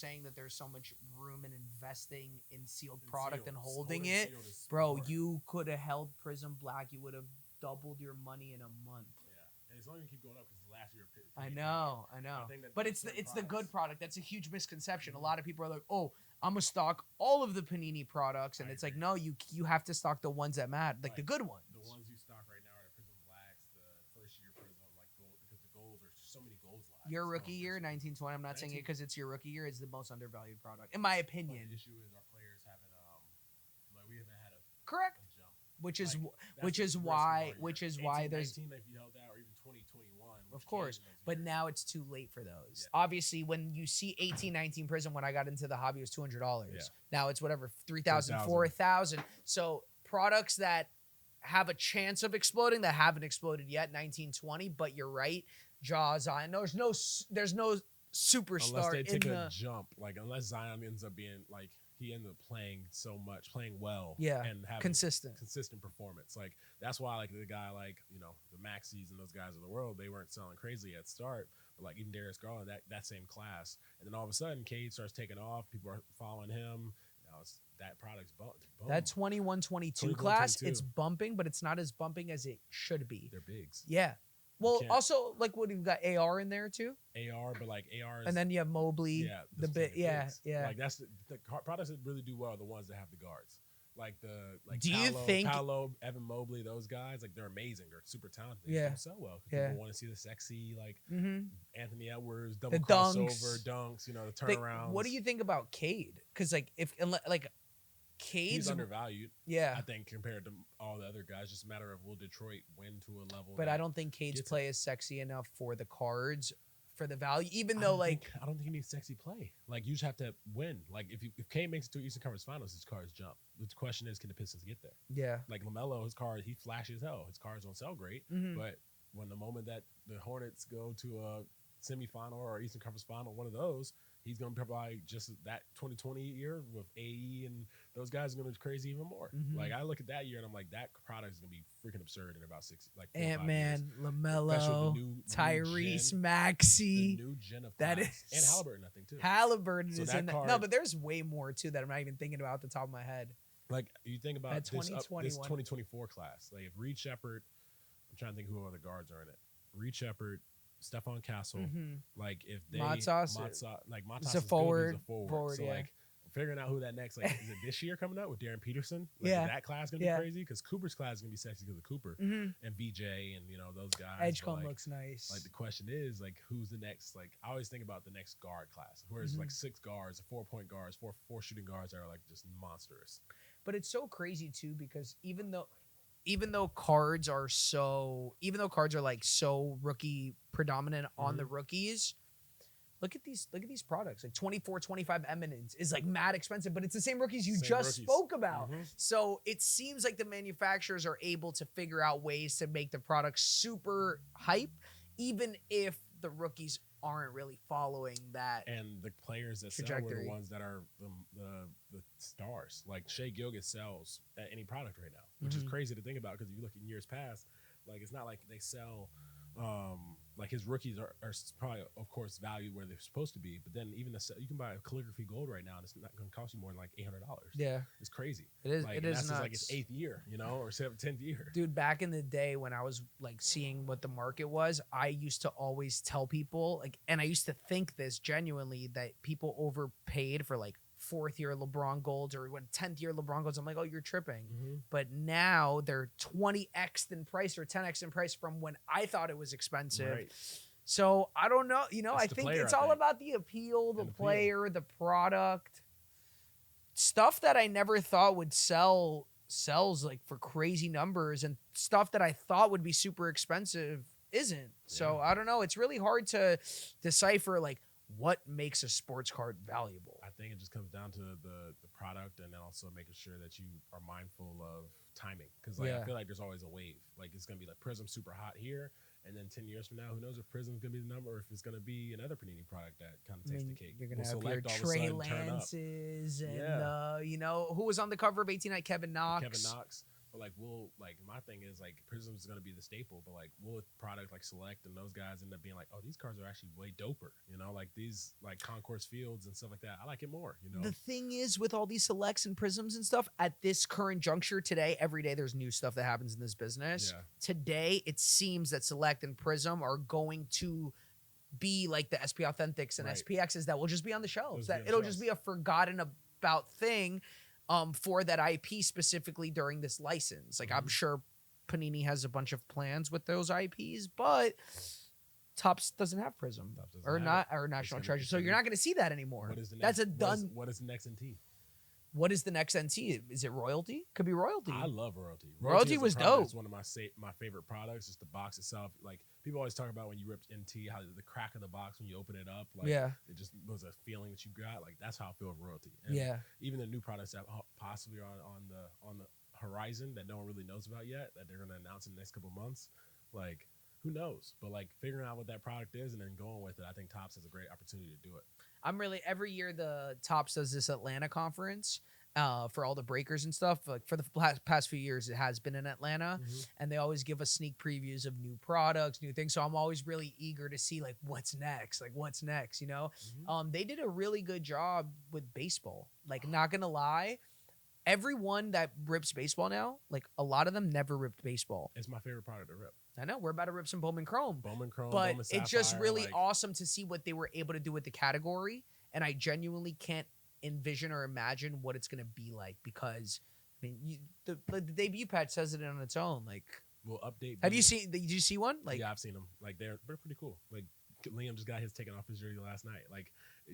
saying that there's so much room in investing in sealed And product sealed. and holding Holding it, sealed is bro. smart. You could have held Prism Black. You would have doubled your money in a month. Yeah, and it's only gonna keep going up because last year. I know. I think that But there's it's the certain good products- product. That's a huge misconception. A Mhm. lot of people are like, "Oh, I'm gonna stock all of the Panini products," and I it's like, agree. no, you have to stock the ones that matter, like the Right. good ones. The ones you stock right now are the Prism Blacks, the first year Prism, like gold, because the golds are so many golds left. Your It's rookie going year, crazy. 1920. I'm not saying it 19 because it's your rookie year. It's the most undervalued product, in my But opinion. the issue is our players haven't like we haven't had a Correct. jump. Which is Like, which that's is the risk of why our year. which is why there's 18, if you held out, or even 2021. of course, but now it's too late for those. Yeah. Obviously, when you see 1819 Prism, when I got into the hobby, it was $200. Yeah. Now it's whatever 3,000, 4,000. 4,000. So products that have a chance of exploding that haven't exploded yet, 1920. But you're right, Jaws on. There's no superstar unless they take in a the jump, like unless Zion ends up being like he ended up playing so much, playing well, Yeah. and having consistent. performance. Like that's why like the guy like the Maxis and those guys of the world, they weren't selling crazy at start, but like even Darius Garland, that same class, and then all of a sudden Cade starts taking off, people are following him. Now it's that product's boom. That 21-22 21-22. class, it's bumping, but it's not as bumping as it should be. They're bigs. Yeah. Well, can't- also like what you've got AR in there too, AR, but like AR is, and then you have Mobley. yeah, the those bit, are yeah, bigs. yeah. Like that's the products that really do well are the ones that have the guards. Like Do you think- Paolo, Evan Mobley, those guys, like they're amazing. They're super talented. They Yeah. do so well. 'Cause Yeah. People want to see the sexy, like Mm-hmm. Anthony Edwards, double dunks. crossover, dunks, the turnarounds. What do you think about Cade? Because like like He's Cade's undervalued, yeah, I think, compared to all the other guys. Just a matter of will Detroit win to a level. but that I don't think Cade's gets play is sexy enough for the cards for the value. Even I though don't like think- I don't think he needs sexy play. Like you just have to win. Like if Kane makes it to Eastern Conference Finals, his cards jump. The question is, can the Pistons get there? yeah, Like LaMelo, his card, he flashes hell. His cards don't sell great, Mhm. but when the moment that the Hornets go to a semifinal or Eastern Conference Final, one of those, he's going to probably just that 2020 year with AE and those guys are going to be crazy even more. Mhm. Like I look at that year and I'm like, that product is going to be freaking absurd in about 4 or 5 years. Ant-Man, Especially with LaMelo, the new Tyrese gen, Maxey, the new gen of that class. is- And Halliburton, I think too. Halliburton So is that in there. No, card- but there's way more too that I'm not even thinking about at the top of my head. Like you think about That this 2021. 2024 class. Like if Reed Shepard, I'm trying to think who other guards are in it. Reed Shepard, Stephon Castle. Mhm. Like if they Matzos, like Matzos he's a is good, forward, he's a forward. forward, So yeah. like figuring out who that next like is it this year coming out with Darren Peterson? Like, Yeah. is that class gonna Yeah. be crazy? Because Cooper's class is gonna be sexy because of Cooper Mhm. and VJ and those guys. Edgecombe But, like, looks nice. like the question is like who's the next? Like I always think about the next guard class, where it's Mhm. like 6 guards, 4-point guards, four shooting guards that are like just monstrous. But it's so crazy too because even though cards are like so rookie predominant on the rookies, look at these products. Like 24, 25 Eminence is like mad expensive, but it's the same rookies you Same just rookies. spoke about. Mhm. So it seems like the manufacturers are able to figure out ways to make the product super hype, even if the rookies aren't really following that. And the players that sell were Trajectory. the ones that are the stars. Like Shea Gilgeous sells at any product right now, which is Mhm. crazy to think about because if you look in years past, like it's not like they sell. Like his rookies are probably of course valued where they're supposed to be, but then even you can buy a calligraphy gold right now and it's not going to cost you more than like $800. Yeah, It's crazy. it is. Like, It and is that's nuts. just like its 8th year, or 10th year. Dude, back in the day when I was like seeing what the market was, I used to always tell people and I used to think this genuinely that people overpaid for like 4th year LeBron golds or 10th year LeBron golds. I'm like, oh, you're tripping. Mm-hmm. But now they're 20x in price or 10x in price from when I thought it was expensive. Right. So I don't know. I the think player, it's I all think. about the appeal, the And appeal. player, the product. Stuff that I never thought would sells like for crazy numbers, and stuff that I thought would be super expensive isn't. So I don't know. It's really hard to decipher like what makes a sports card valuable. I think it just comes down to the product and then also making sure that you are mindful of timing. Because I Yeah. feel like there's always a wave. Like it's going to be like Prism super hot here. And then 10 years from now, who knows if Prism's going to be the number or if it's going to be another Panini product that kind of takes the cake. You're gonna Will have your Select all of a Trey sudden turn up. Lances and Yeah. who was on the cover of 18 Night, Kevin Knox. Kevin Knox. But like, my thing is like Prism is gonna be the staple, but like, will a product like Select and those guys end up being like, oh, these cards are actually way doper, you know, like these like Concourse Fields and stuff like that. I like it more, you know. The thing is, with all these selects and prisms and stuff, at this current juncture today, every day there's new stuff that happens in this business. Yeah. Today, it seems that select and prism are going to be like the SP Authentics and Right. SPXs that will just be on the shelves. Those That be on it'll the just shelves. be a forgotten about thing for that IP specifically during this license. Like I'm Mhm. sure Panini has a bunch of plans with those IPs, but Topps doesn't have Prism Topps doesn't or have not it. or National gonna- Treasure, it's so gonna you're be- not going to see that anymore. What is the That's next, a done. What is the next NT? What is the next NT? Is it Royalty? Could be Royalty. I love Royalty. Royalty is a was product dope. that's one of my favorite products. Just the box itself. Like people always talk about when you ripped NT, how the crack of the box when you open it up, like Yeah. it just was a feeling that you got. Like that's how I feel with Royalty. And Yeah. even the new products that possibly are on the horizon that no one really knows about yet, that they're going to announce in the next couple of months. Like who knows? But like figuring out what that product is and then going with it, I think Topps has a great opportunity to do it. I'm really every year the Topps does this Atlanta conference for all the breakers and stuff. Like for the past few years, it has been in Atlanta, and they always give us sneak previews of new products, new things. So I'm always really eager to see like what's next, you know. Mhm. They did a really good job with baseball. Like not gonna lie, everyone that rips baseball now, like a lot of them never ripped baseball. It's my favorite product to rip. I know we're about to rip some Bowman Chrome. Bowman Chrome, But Bowman Sapphire, it's just really like, awesome to see what they were able to do with the category, and I genuinely can't envision or imagine what it's going to be like because I mean the debut patch says it on its own. Like, we'll update. have you seen? Did you see one? Like, yeah, I've seen them. Like they're pretty cool. Like Liam just got his taken off his jersey last night. Like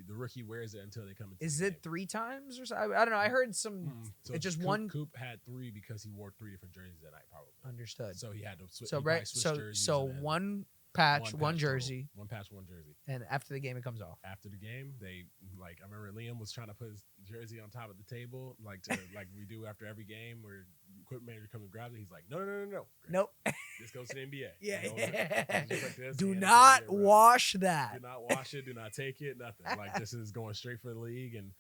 the rookie wears it until they come into. is the it game. 3 times or so? I don't know. I heard some. So it's just Coop, one. Coop had 3 because he wore 3 different jerseys that night, probably. Understood. So he had to switch. So he right. probably switched So jerseys so and then one patch, one patch jersey, total. One patch, one jersey. and after the game it comes off. After the game, they like I remember Liam was trying to put his jersey on top of the table, like to like we do after every game where equipment manager comes and grabs it. He's like, no. Nope. This goes to the NBA. Yeah. You know, it's just like this, Do and not it's NBA, right? wash Do that. not wash it. Do not take it. Nothing. Like this is going straight for the league, and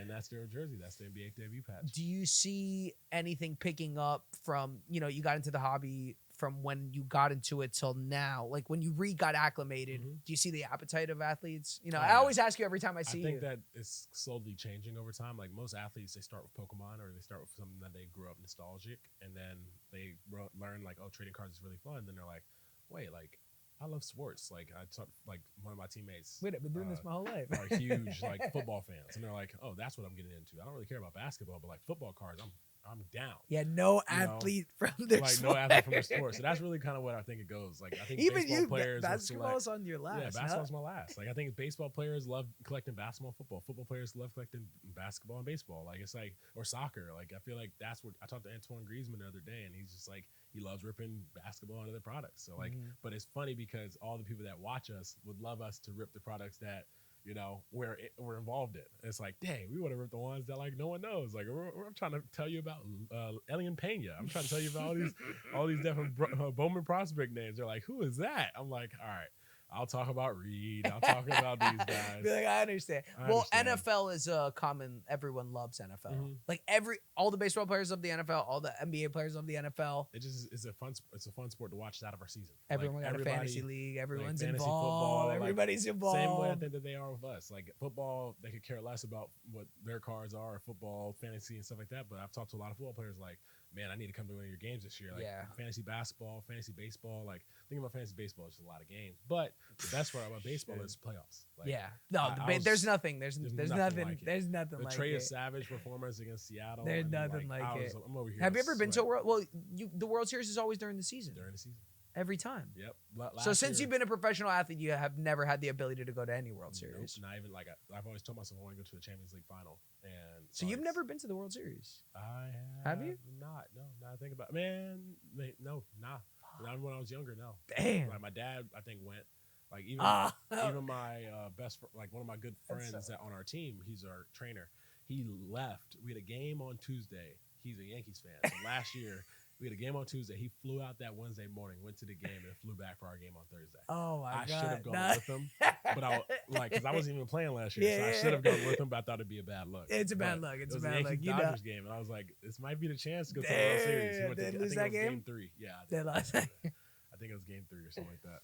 that's their jersey. That's the NBA debut patch. Do you see anything picking up from, you got into the hobby from when you got into it till now? Like when you got acclimated, Mhm. do you see the appetite of athletes? I yeah. always ask you every time I see I think you. that it's slowly changing over time. Like most athletes, they start with Pokemon or they start with something that they grew up nostalgic, and then they learn like, oh, trading cards is really fun. Then they're like, wait, like I love sports. Like I talk, like one of my teammates Wait, I've been doing this my whole life. are huge like football fans, and they're like, oh, that's what I'm getting into. I don't really care about basketball, but like football cards, I'm down. Yeah, no You know, athlete from their Like sport. no athlete from the sport. So that's really kind of what I think it goes. Like I think Even baseball you, players will basketball's select. on your last. Yeah, basketball's my last. Like I think baseball players love collecting basketball, football. Football players love collecting basketball and baseball. Like it's like or soccer. Like I feel like that's what I talked to Antoine Griezmann the other day, and he's just like he loves ripping basketball and other products. So like, but it's funny because all the people that watch us would love us to rip the products that we're involved in. It's like, dang, we want to rip the ones that like no one knows. Like I'm trying to tell you about Elian Pena. I'm trying to tell you about all these different Bowman prospect names. They're like, who is that? I'm like, all right, I'll talk about Reed. I'll talk about these guys. Be like, I understand. I understand. NFL is common. Everyone loves NFL. Mhm. Like all the baseball players love the NFL. All the NBA players love the NFL. It just is a fun sport to watch out of our season. Everyone Like, got a fantasy league. Everyone's fantasy involved. football, like, Everybody's involved. Same way I think that they are with us. Like football, they could care less about what their cards are, football, fantasy, and stuff like that. But I've talked to a lot of football players like, man, I need to come to one of your games this year. Like fantasy basketball, fantasy baseball. Like thinking about fantasy baseball is just a lot of games. But the best part about baseball is playoffs. Like, No, there's nothing. There's nothing nothing. like it. There's nothing the like Trey it. of Savage performance against Seattle. There's and, nothing like it. I'm over here. Have you ever been to a sweating World? Well, the World Series is always during the season. during the season? Every time. Yep. So since you've been a professional athlete, you have never had the ability to go to any World Series. Nope, not even like I've always told myself I want to go to the Champions League final. And So you've never been to the World Series? I Have you? Not. No. Now I think about no. Not when I was younger. No. Damn. Like my dad, I think went. Like even my like one of my good friends that on our team, he's our trainer. He left. We had a game on Tuesday. He's a Yankees fan. So last year, We had a game on Tuesday. He flew out that Wednesday morning, went to the game, and flew back for our game on Thursday. Oh my I god! should have gone with him, but because I wasn't even playing last year, so I should have gone with him. But I thought it'd be a bad look. It's a bad look. It's a bad look. Dodgers game, and I was like, this might be the chance to go to the World Series. I think it was game 3. Yeah, They lost. I think it was game 3 or something like that.